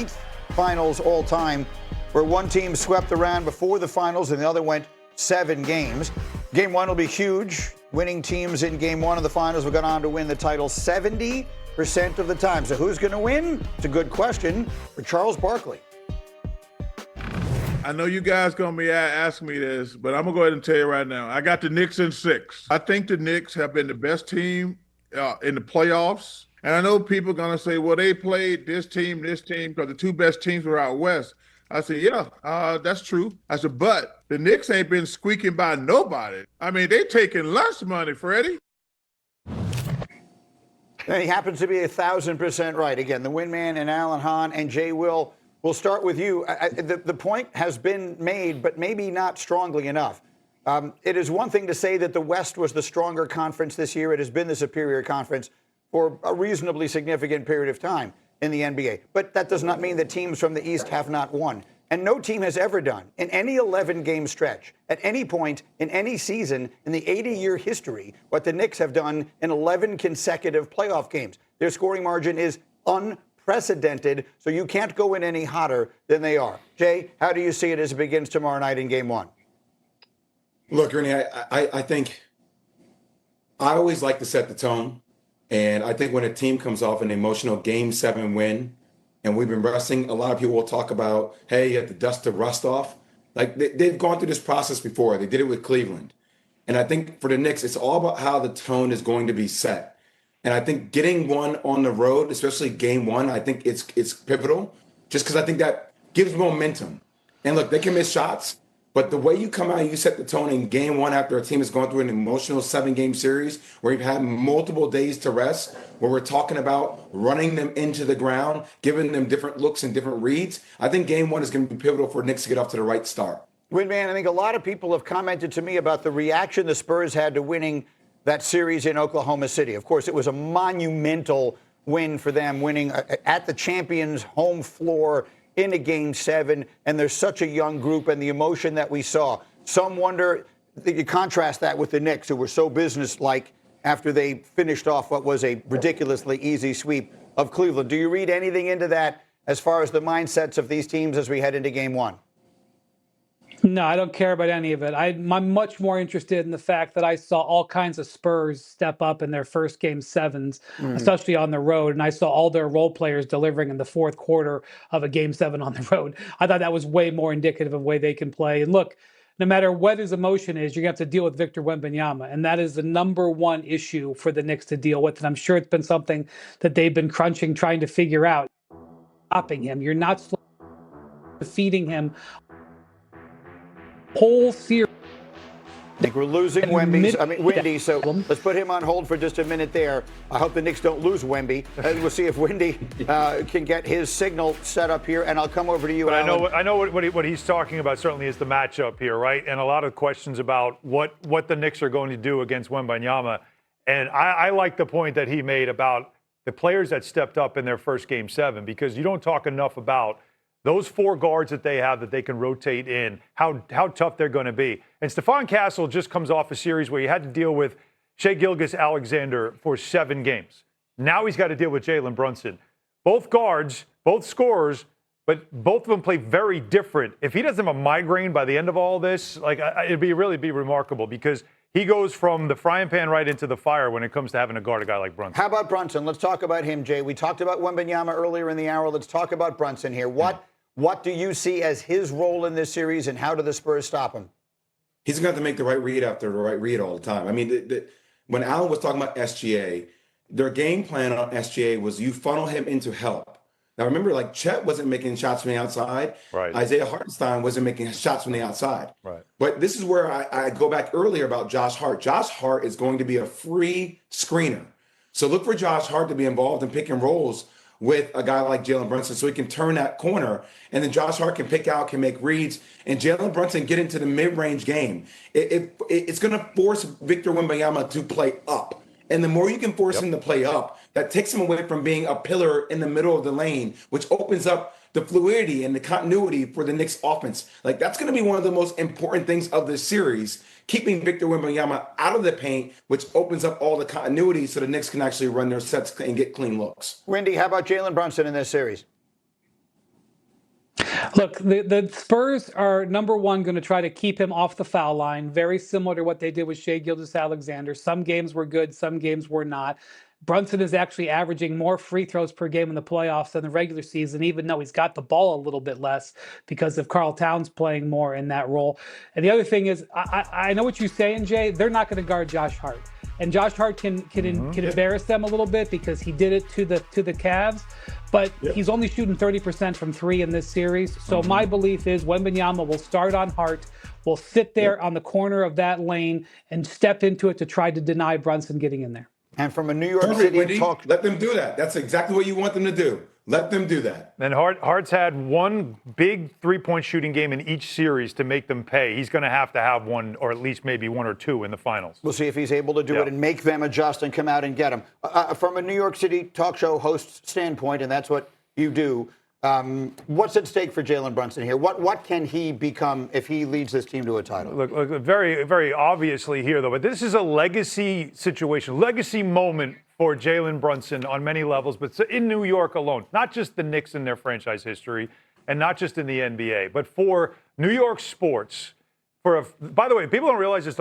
9th finals all time, where one team swept the round before the finals and the other went 7 games. Game 1 will be huge. Winning teams in Game 1 of the finals will go on to win the title 70% of the time. So who's going to win? It's a good question for Charles Barkley. I know you guys going to be asking me this, but I'm going to go ahead and tell you right now. I got the Knicks in 6. I think the Knicks have been the best team in the playoffs. And I know people are going to say, well, they played this team, because the 2 best teams were out west. I said, yeah, that's true. I said, but the Knicks ain't been squeaking by nobody. I mean, they taking lunch money, Freddie. And he happens to be 1,000% right. Again, the Windman and Alan Hahn and Jay Will. We'll start with you. The point has been made, but maybe not strongly enough. It is one thing to say that the West was the stronger conference this year. It has been the superior conference for a reasonably significant period of time in the NBA. But that does not mean that teams from the East have not won. And no team has ever done, in any 11-game stretch, at any point in any season in the 80-year history, what the Knicks have done in 11 consecutive playoff games. Their scoring margin is unprecedented, so you can't go in any hotter than they are. Jay, how do you see it as it begins tomorrow night in Game 1? Look, Ernie, I think I always like to set the tone. And I think when a team comes off an emotional Game 7 win, and we've been resting, a lot of people will talk about, hey, you have to dust the rust off. Like, they've gone through this process before. They did it with Cleveland. And I think for the Knicks, it's all about how the tone is going to be set. And I think getting one on the road, especially Game 1, I think it's pivotal, just because I think that gives momentum. And look, they can miss shots, but the way you come out and you set the tone in Game 1 after a team has gone through an emotional 7-game series where you've had multiple days to rest, where we're talking about running them into the ground, giving them different looks and different reads, I think Game 1 is going to be pivotal for Knicks to get off to the right start. Windman, I think a lot of people have commented to me about the reaction the Spurs had to winning that series in Oklahoma City. Of course, it was a monumental win for them, winning at the champions' home floor in a Game 7, and there's such a young group, and the emotion that we saw. Some wonder, you contrast that with the Knicks, who were so businesslike after they finished off what was a ridiculously easy sweep of Cleveland. Do you read anything into that as far as the mindsets of these teams as we head into Game 1? No, I don't care about any of it. I'm much more interested in the fact that I saw all kinds of Spurs step up in their first Game 7s, especially on the road. And I saw all their role players delivering in the fourth quarter of a Game 7 on the road. I thought that was way more indicative of the way they can play. And look, no matter what his emotion is, you're going to have to deal with Victor Wembanyama. And that is the number one issue for the Knicks to deal with. And I'm sure it's been something that they've been crunching, trying to figure out. Stopping him. You're not defeating him. Whole series. I think we're losing Wendy, so let's put him on hold for just a minute there. I hope the Knicks don't lose Wemby. We'll see if Wendy can get his signal set up here, and I'll come over to you, but Alan. I know what he's talking about certainly is the matchup here, right? And a lot of questions about what the Knicks are going to do against Wembanyama. And I like the point that he made about the players that stepped up in their first Game 7, because you don't talk enough about those 4 guards that they have that they can rotate in, how tough they're going to be. And Stephon Castle just comes off a series where he had to deal with Shai Gilgeous-Alexander for 7 games. Now he's got to deal with Jalen Brunson. Both guards, both scorers, but both of them play very different. If he doesn't have a migraine by the end of all this, it'd really be remarkable, because he goes from the frying pan right into the fire when it comes to having to guard a guy like Brunson. How about Brunson? Let's talk about him, Jay. We talked about Wembanyama earlier in the hour. Let's talk about Brunson here. What do you see as his role in this series, and how do the Spurs stop him? He's going to have to make the right read after the right read all the time. I mean, when Alan was talking about SGA, their game plan on SGA was you funnel him into help. Now, remember, Chet wasn't making shots from the outside. Right. Isaiah Hartenstein wasn't making shots from the outside. Right. But this is where I go back earlier about Josh Hart. Josh Hart is going to be a free screener. So look for Josh Hart to be involved in pick and rolls with a guy like Jalen Brunson, so he can turn that corner, and then Josh Hart can pick out, can make reads, and Jalen Brunson get into the mid-range game. It's going to force Victor Wembanyama to play up. And the more you can force him to play up, that takes him away from being a pillar in the middle of the lane, which opens up the fluidity and the continuity for the Knicks offense. That's going to be one of the most important things of this series, keeping Victor Wembanyama out of the paint, which opens up all the continuity so the Knicks can actually run their sets and get clean looks. Wendy, how about Jalen Brunson in this series? Look, the Spurs are number one going to try to keep him off the foul line, very similar to what they did with Shea Gilgeous-Alexander. Some games were good, some games were not. Brunson is actually averaging more free throws per game in the playoffs than the regular season, even though he's got the ball a little bit less because of Karl Towns playing more in that role. And the other thing is, I know what you're saying, Jay. They're not going to guard Josh Hart. And Josh Hart can embarrass them a little bit because he did it to the Cavs, but he's only shooting 30% from three in this series. So my belief is Wembanyama will start on Hart, will sit there on the corner of that lane and step into it to try to deny Brunson getting in there. And from a New York City talk, let them do that. That's exactly what you want them to do. Let them do that. And Hart's had one big three-point shooting game in each series to make them pay. He's going to have one, or at least maybe one or two in the finals. We'll see if he's able to do it and make them adjust and come out and get them. From a New York City talk show host standpoint, and that's what you do, what's at stake for Jalen Brunson here? What can he become if he leads this team to a title? Look, very, very obviously here, though, but this is a legacy situation, legacy moment for Jalen Brunson on many levels, but in New York alone, not just the Knicks in their franchise history and not just in the NBA, but for New York sports. By the way, people don't realize this,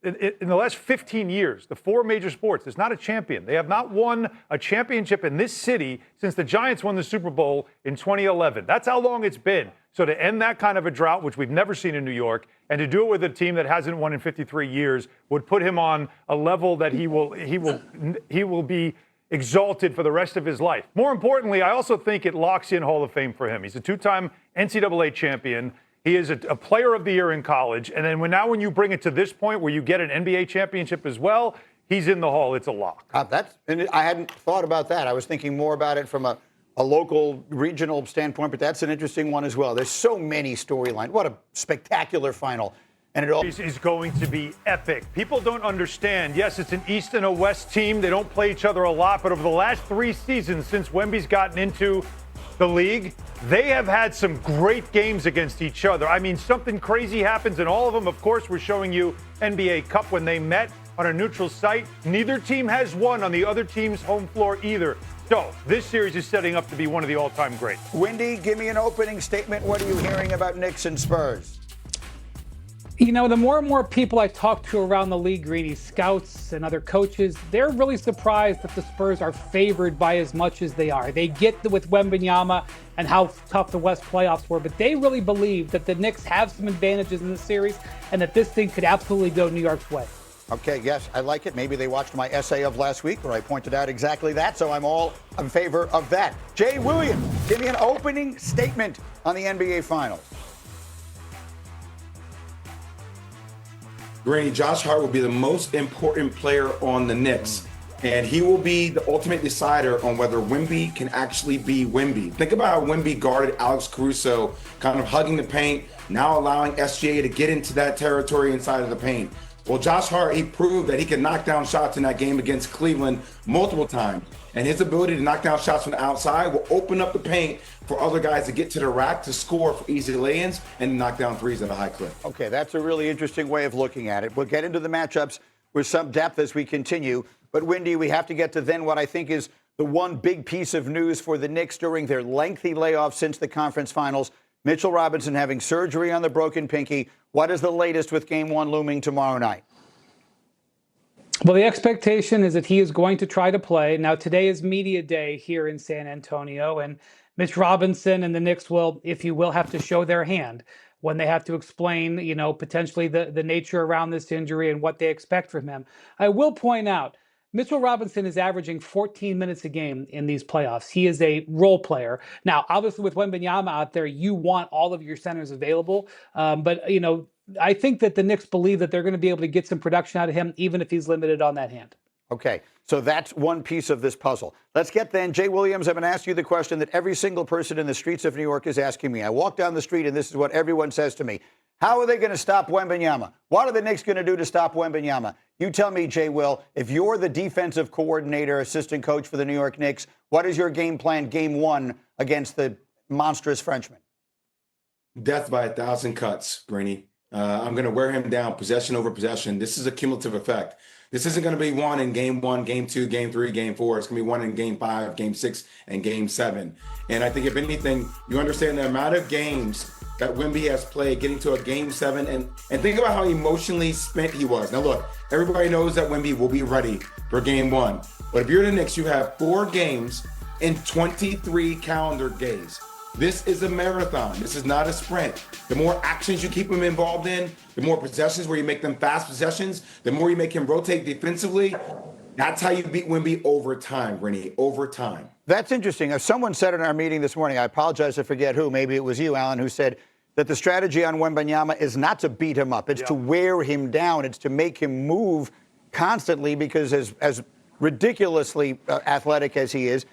in the last 15 years, the four major sports, there's not a champion. They have not won a championship in this city since the Giants won the Super Bowl in 2011. That's how long it's been. So to end that kind of a drought, which we've never seen in New York, and to do it with a team that hasn't won in 53 years, would put him on a level that he will be exalted for the rest of his life. More importantly, I also think it locks in Hall of Fame for him. He's a two-time NCAA champion. He is a player of the year in college. And then when you bring it to this point where you get an NBA championship as well, he's in the Hall. It's a lock. And I hadn't thought about that. I was thinking more about it from a local, regional standpoint, but that's an interesting one as well. There's so many storylines. What a spectacular final. And it all is going to be epic. People don't understand. Yes, it's an East and a West team. They don't play each other a lot, but over the last 3 seasons since Wemby's gotten into the league, they have had some great games against each other. I mean, something crazy happens in all of them. Of course, we're showing you NBA Cup when they met on a neutral site. Neither team has won on the other team's home floor either. So this series is setting up to be one of the all-time greats. Windy, give me an opening statement. What are you hearing about Knicks and Spurs? You know, the more and more people I talk to around the league, Greeny, scouts and other coaches, they're really surprised that the Spurs are favored by as much as they are. They get with Wembanyama and how tough the West playoffs were, but they really believe that the Knicks have some advantages in this series and that this thing could absolutely go New York's way. Okay, yes, I like it. Maybe they watched my essay of last week where I pointed out exactly that, so I'm all in favor of that. Jay Williams, give me an opening statement on the NBA Finals. Granny, Josh Hart will be the most important player on the Knicks, and he will be the ultimate decider on whether Wemby can actually be Wemby. Think about how Wemby guarded Alex Caruso, kind of hugging the paint, now allowing SGA to get into that territory inside of the paint. Well, Josh Hart, he proved that he can knock down shots in that game against Cleveland multiple times. And his ability to knock down shots from the outside will open up the paint for other guys to get to the rack to score for easy lay-ins and knock down threes at a high clip. Okay, that's a really interesting way of looking at it. We'll get into the matchups with some depth as we continue. But, Windy, we have to get to then what I think is the one big piece of news for the Knicks during their lengthy layoff since the conference finals. Mitchell Robinson having surgery on the broken pinky. What is the latest with Game 1 looming tomorrow night? Well, the expectation is that he is going to try to play. Now, today is media day here in San Antonio, and Mitch Robinson and the Knicks will, if you will, have to show their hand when they have to explain, potentially the nature around this injury and what they expect from him. I will point out, Mitchell Robinson is averaging 14 minutes a game in these playoffs. He is a role player. Now, obviously, with Wembanyama out there, you want all of your centers available. But I think that the Knicks believe that they're going to be able to get some production out of him, even if he's limited on that hand. Okay, so that's one piece of this puzzle. Let's get then, Jay Williams, I'm going to ask you the question that every single person in the streets of New York is asking me. I walk down the street and this is what everyone says to me. How are they going to stop Wembanyama? What are the Knicks going to do to stop Wembanyama? You tell me, Jay Will, if you're the defensive coordinator, assistant coach for the New York Knicks, what is your game plan, Game 1, against the monstrous Frenchman? Death by 1,000 cuts, Brainy. I'm going to wear him down possession over possession. This is a cumulative effect. This isn't going to be one in game 1, game 2, game 3, game 4. It's going to be one in game 5, game 6, and game 7. And I think if anything, you understand the amount of games that Wemby has played getting to a game 7 and think about how emotionally spent he was. Now look, everybody knows that Wemby will be ready for game 1. But if you're the Knicks, you have 4 games in 23 calendar days. This is a marathon. This is not a sprint. The more actions you keep him involved in, the more possessions where you make them fast possessions, the more you make him rotate defensively. That's how you beat Wemby over time, Rennie, over time. That's interesting. Someone said in our meeting this morning, I apologize, I forget who, maybe it was you, Alan, who said that the strategy on Wembanyama is not to beat him up. It's to wear him down. It's to make him move constantly because as ridiculously athletic as he is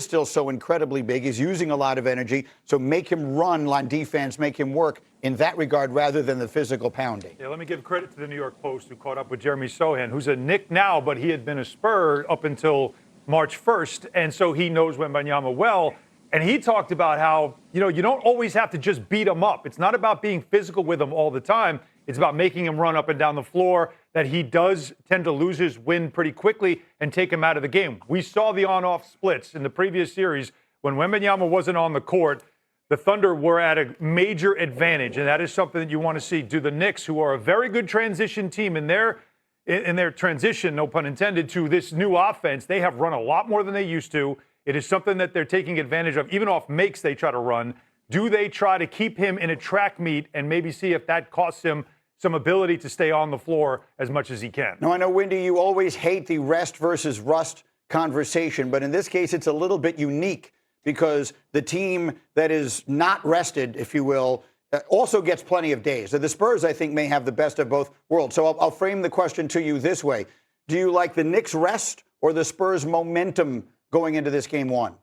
still so incredibly big. He's using a lot of energy. So make him run on defense, make him work in that regard rather than the physical pounding. Yeah, let me give credit to the New York Post who caught up with Jeremy Sohan, who's a Knick now, but he had been a Spur up until March 1st. And so he knows Wembanyama well. And he talked about how, you don't always have to just beat him up. It's not about being physical with him all the time. It's about making him run up and down the floor, that he does tend to lose his wind pretty quickly and take him out of the game. We saw the on-off splits in the previous series. When Wembanyama wasn't on the court, the Thunder were at a major advantage, and that is something that you want to see. Do the Knicks, who are a very good transition team in their transition, no pun intended, to this new offense, they have run a lot more than they used to. It is something that they're taking advantage of. Even off makes they try to run. Do they try to keep him in a track meet and maybe see if that costs him some ability to stay on the floor as much as he can? Now, I know, Windy, you always hate the rest versus rust conversation, but in this case, it's a little bit unique because the team that is not rested, if you will, also gets plenty of days. So the Spurs, I think, may have the best of both worlds. So I'll frame the question to you this way. Do you like the Knicks' rest or the Spurs' momentum going into this game 1?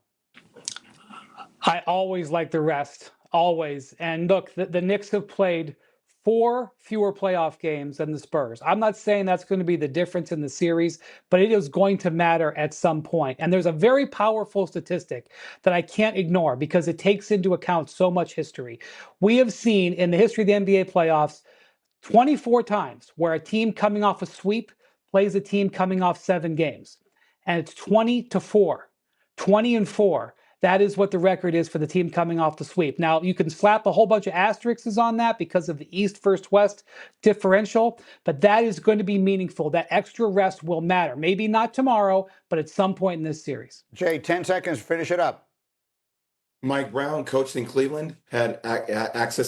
I always like the rest, always. And look, the Knicks have played 4 fewer playoff games than the Spurs. I'm not saying that's going to be the difference in the series, but it is going to matter at some point. And there's a very powerful statistic that I can't ignore because it takes into account so much history. We have seen in the history of the NBA playoffs 24 times where a team coming off a sweep plays a team coming off 7 games. And it's 20-4, 20-4. That is what the record is for the team coming off the sweep. Now, you can slap a whole bunch of asterisks on that because of the East versus West differential, but that is going to be meaningful. That extra rest will matter. Maybe not tomorrow, but at some point in this series. Jay, 10 seconds, finish it up. Mike Brown, coached in Cleveland, had access